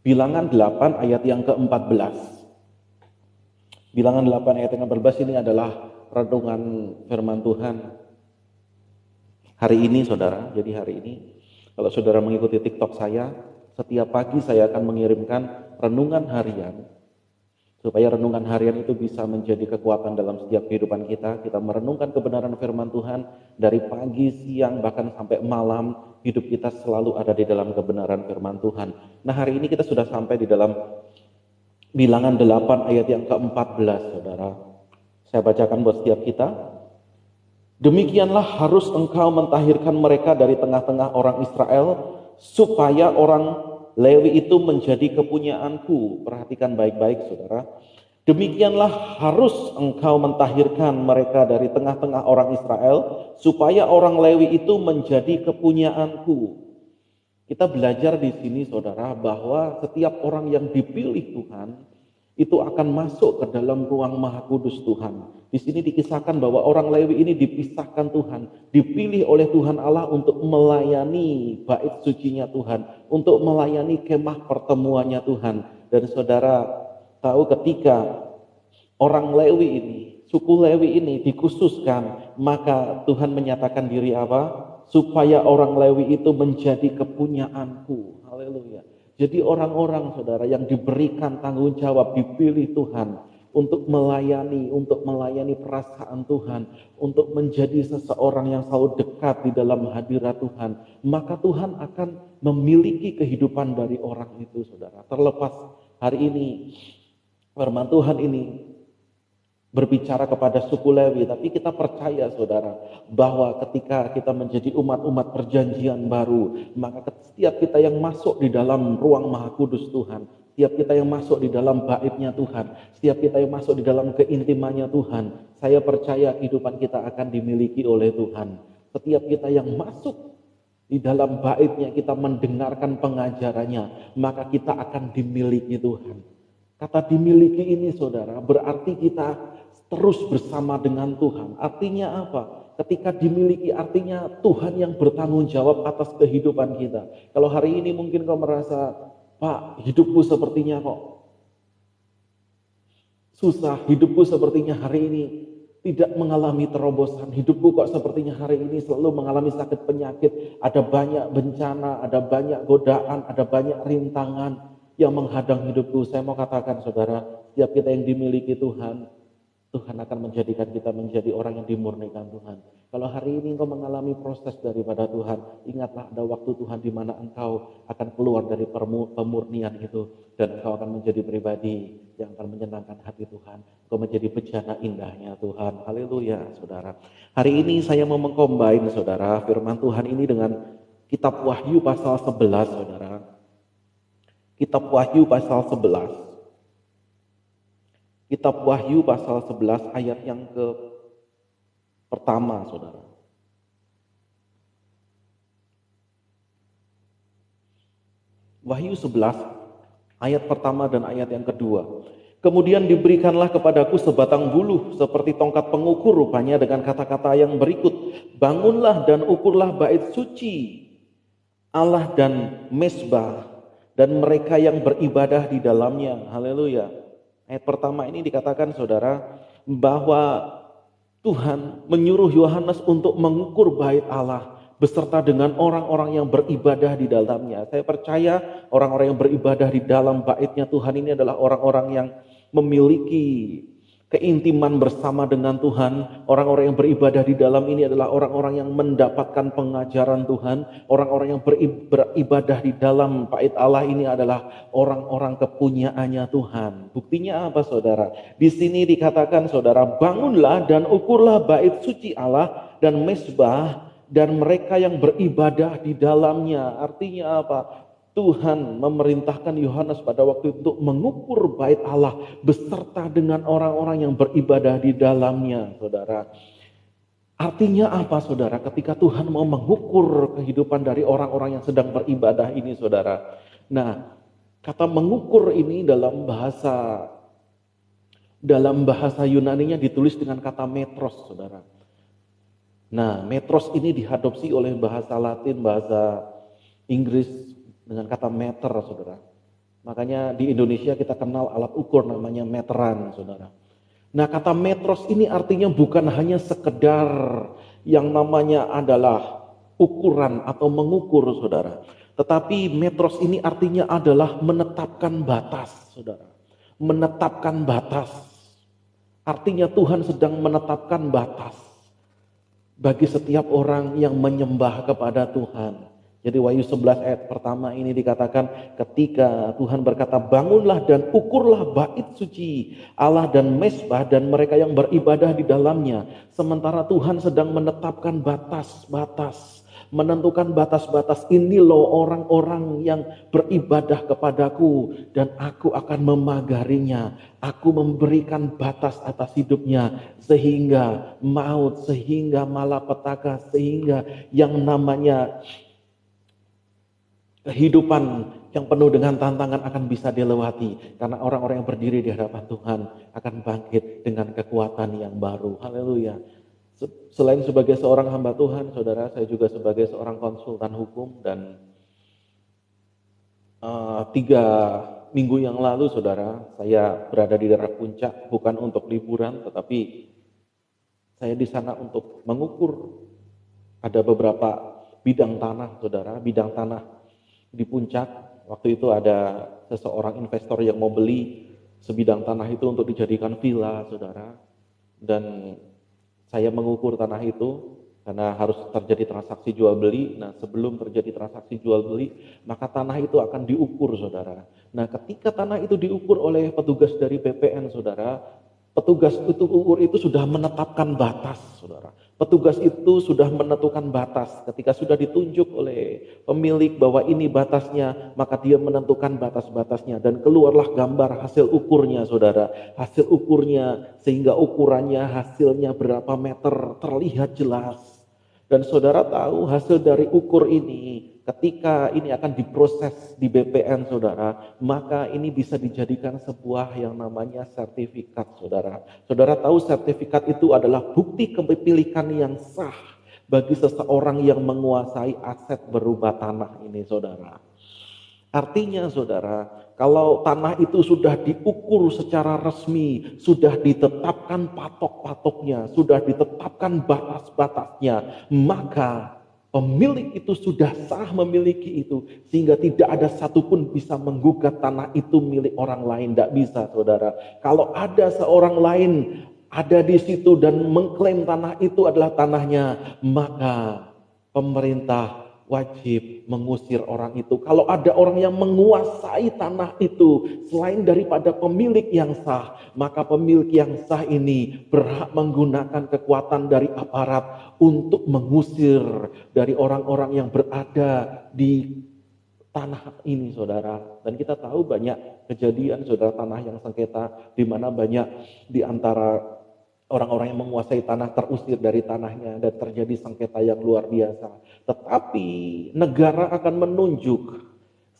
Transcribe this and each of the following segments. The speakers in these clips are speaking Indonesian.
Bilangan 8 ayat yang ke-14. Bilangan 8 ayat yang ke-14 ini adalah renungan firman Tuhan hari ini, saudara. Jadi hari ini, kalau saudara mengikuti TikTok saya, setiap pagi saya akan mengirimkan renungan harian, supaya renungan harian itu bisa menjadi kekuatan dalam setiap kehidupan kita. Kita merenungkan kebenaran firman Tuhan dari pagi, siang, bahkan sampai malam. Hidup kita selalu ada di dalam kebenaran firman Tuhan. Nah, hari ini kita sudah sampai di dalam Bilangan 8 ayat yang ke-14, saudara. Saya bacakan buat setiap kita. Demikianlah harus engkau mentahirkan mereka dari tengah-tengah orang Israel, supaya orang Lewi itu menjadi kepunyaanku. Perhatikan baik-baik, saudara. Demikianlah harus engkau mentahirkan mereka dari tengah-tengah orang Israel, supaya orang Lewi itu menjadi kepunyaanku. Kita belajar di sini, saudara, bahwa setiap orang yang dipilih Tuhan itu akan masuk ke dalam ruang Maha Kudus Tuhan. Di sini dikisahkan bahwa orang Lewi ini dipisahkan Tuhan, dipilih oleh Tuhan Allah untuk melayani bait sucinya Tuhan, untuk melayani kemah pertemuannya Tuhan. Dan saudara tahu, ketika orang Lewi ini, suku Lewi ini dikhususkan, maka Tuhan menyatakan diri apa? Supaya orang Lewi itu menjadi kepunyaanku. Haleluya. Jadi orang-orang, saudara, yang diberikan tanggung jawab, dipilih Tuhan untuk melayani perasaan Tuhan, untuk menjadi seseorang yang selalu dekat di dalam hadirat Tuhan, maka Tuhan akan memiliki kehidupan dari orang itu, saudara. Terlepas hari ini firman Tuhan ini berbicara kepada suku Lewi, tapi kita percaya, saudara, bahwa ketika kita menjadi umat-umat perjanjian baru, maka setiap kita yang masuk di dalam ruang Maha Kudus Tuhan, setiap kita yang masuk di dalam baitnya Tuhan, setiap kita yang masuk di dalam keintimannya Tuhan, saya percaya kehidupan kita akan dimiliki oleh Tuhan. Setiap kita yang masuk di dalam baitnya, kita mendengarkan pengajarannya, maka kita akan dimiliki Tuhan. Kata dimiliki ini, saudara, berarti kita terus bersama dengan Tuhan. Artinya apa? Ketika dimiliki, artinya Tuhan yang bertanggung jawab atas kehidupan kita. Kalau hari ini mungkin kau merasa, Pak, hidupku sepertinya kok susah, hidupku sepertinya hari ini tidak mengalami terobosan, hidupku kok sepertinya hari ini selalu mengalami sakit penyakit, ada banyak bencana, ada banyak godaan, ada banyak rintangan yang menghadang hidupku. Saya mau katakan, saudara, setiap kita yang dimiliki Tuhan, Tuhan akan menjadikan kita menjadi orang yang dimurnikan Tuhan. Kalau hari ini engkau mengalami proses daripada Tuhan, ingatlah ada waktu Tuhan di mana engkau akan keluar dari pemurnian itu, dan engkau akan menjadi pribadi yang akan menyenangkan hati Tuhan. Engkau menjadi bejana indahnya Tuhan. Haleluya, saudara. Hari ini saya mau mengcombine, saudara, firman Tuhan ini dengan kitab Wahyu pasal 11, saudara. Kitab Wahyu pasal 11. Kitab Wahyu pasal 11 ayat yang ke pertama, saudara. Wahyu 11 ayat pertama dan ayat yang kedua. Kemudian diberikanlah kepadaku sebatang buluh seperti tongkat pengukur, rupanya dengan kata-kata yang berikut. Bangunlah dan ukurlah bait suci Allah dan mezbah dan mereka yang beribadah di dalamnya. Haleluya. Ayat pertama ini dikatakan, saudara, bahwa Tuhan menyuruh Yohanes untuk mengukur bait Allah beserta dengan orang-orang yang beribadah di dalamnya. Saya percaya orang-orang yang beribadah di dalam baitnya Tuhan ini adalah orang-orang yang memiliki keintiman bersama dengan Tuhan. Orang-orang yang beribadah di dalam ini adalah orang-orang yang mendapatkan pengajaran Tuhan. Orang-orang yang beribadah di dalam bait Allah ini adalah orang-orang kepunyaannya Tuhan. Buktinya apa, saudara? Di sini dikatakan, saudara, bangunlah dan ukurlah bait suci Allah dan mezbah dan mereka yang beribadah di dalamnya. Artinya apa? Tuhan memerintahkan Yohanes pada waktu itu untuk mengukur bait Allah beserta dengan orang-orang yang beribadah di dalamnya, saudara. Artinya apa, saudara? Ketika Tuhan mau mengukur kehidupan dari orang-orang yang sedang beribadah ini, saudara. Nah, kata mengukur ini dalam bahasa Yunaninya ditulis dengan kata metros, saudara. Nah, metros ini diadopsi oleh bahasa Latin, bahasa Inggris dengan kata meter, saudara. Makanya di Indonesia kita kenal alat ukur namanya meteran, saudara. Nah, kata metros ini artinya bukan hanya sekedar yang namanya adalah ukuran atau mengukur, saudara. Tetapi metros ini artinya adalah menetapkan batas, saudara. Menetapkan batas. Artinya Tuhan sedang menetapkan batas bagi setiap orang yang menyembah kepada Tuhan. Jadi Wahyu 11 ayat pertama ini dikatakan ketika Tuhan berkata, bangunlah dan ukurlah bait suci Allah dan mezbah dan mereka yang beribadah di dalamnya. Sementara Tuhan sedang menetapkan batas-batas, menentukan batas-batas, ini loh orang-orang yang beribadah kepadaku dan aku akan memagarinya. Aku memberikan batas atas hidupnya sehingga maut, sehingga malapetaka, sehingga yang namanya kehidupan yang penuh dengan tantangan akan bisa dilewati. Karena orang-orang yang berdiri di hadapan Tuhan akan bangkit dengan kekuatan yang baru. Haleluya. Selain sebagai seorang hamba Tuhan, saudara, saya juga sebagai seorang konsultan hukum. Dan 3 minggu yang lalu, saudara, saya berada di daerah Puncak, bukan untuk liburan, tetapi saya di sana untuk mengukur. Ada beberapa bidang tanah, saudara, bidang tanah di Puncak. Waktu itu ada seseorang investor yang mau beli sebidang tanah itu untuk dijadikan villa, saudara. Dan saya mengukur tanah itu karena harus terjadi transaksi jual beli. Nah, sebelum terjadi transaksi jual beli, maka tanah itu akan diukur, saudara. Nah, ketika tanah itu diukur oleh petugas dari BPN, saudara, petugas itu ukur itu sudah menetapkan batas, saudara. Petugas itu sudah menentukan batas. Ketika sudah ditunjuk oleh pemilik bahwa ini batasnya, maka dia menentukan batas-batasnya. Dan keluarlah gambar hasil ukurnya, saudara. Hasil ukurnya, sehingga ukurannya, hasilnya berapa meter, terlihat jelas. Dan saudara tahu hasil dari ukur ini, ketika ini akan diproses di BPN, saudara, maka ini bisa dijadikan sebuah yang namanya sertifikat, saudara. Saudara tahu sertifikat itu adalah bukti kepemilikan yang sah bagi seseorang yang menguasai aset berupa tanah ini, saudara. Artinya, saudara, kalau tanah itu sudah diukur secara resmi, sudah ditetapkan patok-patoknya, sudah ditetapkan batas-batasnya, maka pemilik itu sudah sah memiliki itu, sehingga tidak ada satupun bisa menggugat tanah itu milik orang lain. Tidak bisa, saudara. Kalau ada seorang lain ada di situ dan mengklaim tanah itu adalah tanahnya, maka pemerintah wajib mengusir orang itu. Kalau ada orang yang menguasai tanah itu selain daripada pemilik yang sah, maka pemilik yang sah ini berhak menggunakan kekuatan dari aparat untuk mengusir dari orang-orang yang berada di tanah ini, saudara. Dan kita tahu banyak kejadian, saudara, tanah yang sengketa, di mana banyak di antara orang-orang yang menguasai tanah terusir dari tanahnya dan terjadi sengketa yang luar biasa. Tetapi negara akan menunjuk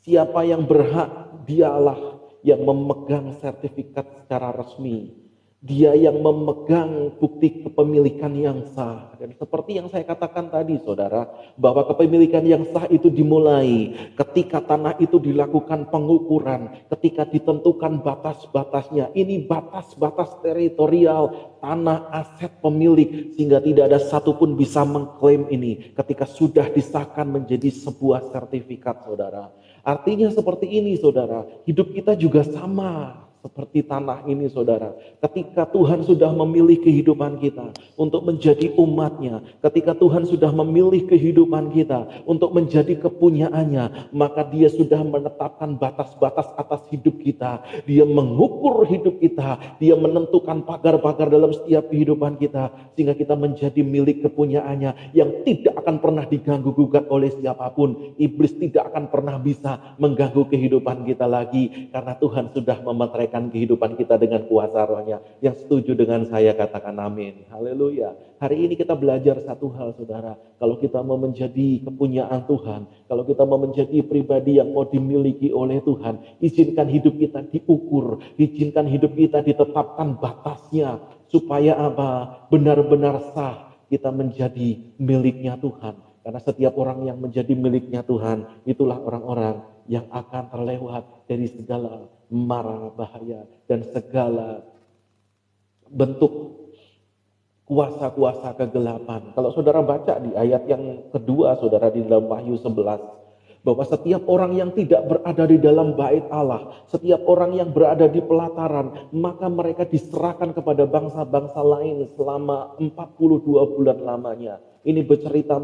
siapa yang berhak, dialah yang memegang sertifikat secara resmi. Dia yang memegang bukti kepemilikan yang sah. Dan seperti yang saya katakan tadi, saudara, bahwa kepemilikan yang sah itu dimulai ketika tanah itu dilakukan pengukuran, ketika ditentukan batas-batasnya. Ini batas-batas teritorial tanah aset pemilik, sehingga tidak ada satupun bisa mengklaim ini ketika sudah disahkan menjadi sebuah sertifikat, saudara. Artinya seperti ini, saudara, hidup kita juga sama seperti tanah ini, saudara. Ketika Tuhan sudah memilih kehidupan kita untuk menjadi umatnya, ketika Tuhan sudah memilih kehidupan kita untuk menjadi kepunyaannya, maka dia sudah menetapkan batas-batas atas hidup kita. Dia mengukur hidup kita, dia menentukan pagar-pagar dalam setiap kehidupan kita, sehingga kita menjadi milik kepunyaannya yang tidak akan pernah diganggu-gugat oleh siapapun. Iblis tidak akan pernah bisa mengganggu kehidupan kita lagi, karena Tuhan sudah memeteraikan kehidupan kita dengan kuasa Roh-Nya. Yang setuju dengan saya katakan amin. Haleluya. Hari ini kita belajar satu hal, saudara. Kalau kita mau menjadi kepunyaan Tuhan, kalau kita mau menjadi pribadi yang mau dimiliki oleh Tuhan, izinkan hidup kita diukur, izinkan hidup kita ditetapkan batasnya, supaya apa? Benar-benar sah kita menjadi miliknya Tuhan. Karena setiap orang yang menjadi miliknya Tuhan, itulah orang-orang yang akan terlewat dari segala mara bahaya dan segala bentuk kuasa-kuasa kegelapan. Kalau saudara baca di ayat yang kedua, saudara, di dalam Wahyu 11, bahwa setiap orang yang tidak berada di dalam bait Allah, setiap orang yang berada di pelataran, maka mereka diserahkan kepada bangsa-bangsa lain selama 42 bulan lamanya. Ini bercerita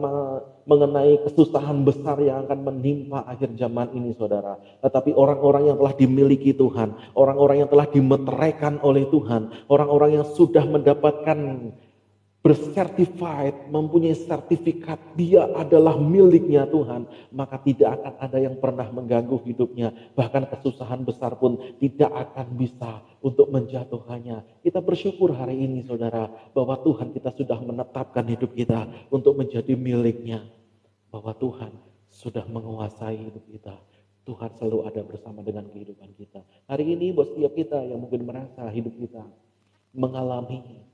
mengenai kesusahan besar yang akan menimpa akhir zaman ini, saudara. Tetapi orang-orang yang telah dimiliki Tuhan, orang-orang yang telah dimeteraikan oleh Tuhan, orang-orang yang sudah mendapatkan bersertified, mempunyai sertifikat dia adalah miliknya Tuhan, maka tidak akan ada yang pernah mengganggu hidupnya. Bahkan kesusahan besar pun tidak akan bisa untuk menjatuhkannya. Kita bersyukur hari ini, saudara, bahwa Tuhan kita sudah menetapkan hidup kita untuk menjadi miliknya. Bahwa Tuhan sudah menguasai hidup kita. Tuhan selalu ada bersama dengan kehidupan kita. Hari ini buat setiap kita yang mungkin merasa hidup kita mengalami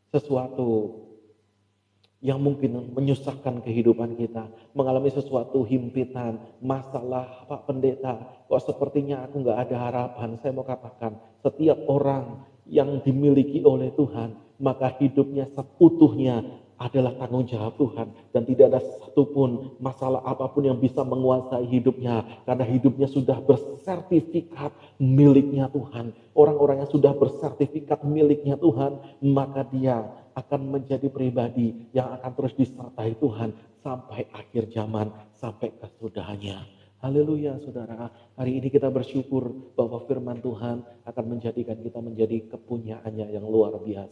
sesuatu yang mungkin menyusahkan kehidupan kita, mengalami sesuatu himpitan, masalah, Pak Pendeta, kok sepertinya aku nggak ada harapan. Saya mau katakan, setiap orang yang dimiliki oleh Tuhan, maka hidupnya seutuhnya adalah tanggung jawab Tuhan, dan tidak ada satupun masalah apapun yang bisa menguasai hidupnya, karena hidupnya sudah bersertifikat miliknya Tuhan. Orang-orang yang sudah bersertifikat miliknya Tuhan, maka dia akan menjadi pribadi yang akan terus disertai Tuhan sampai akhir zaman, sampai kesudahannya. Haleluya, saudara. Hari ini kita bersyukur bahwa firman Tuhan akan menjadikan kita menjadi kepunyaannya yang luar biasa.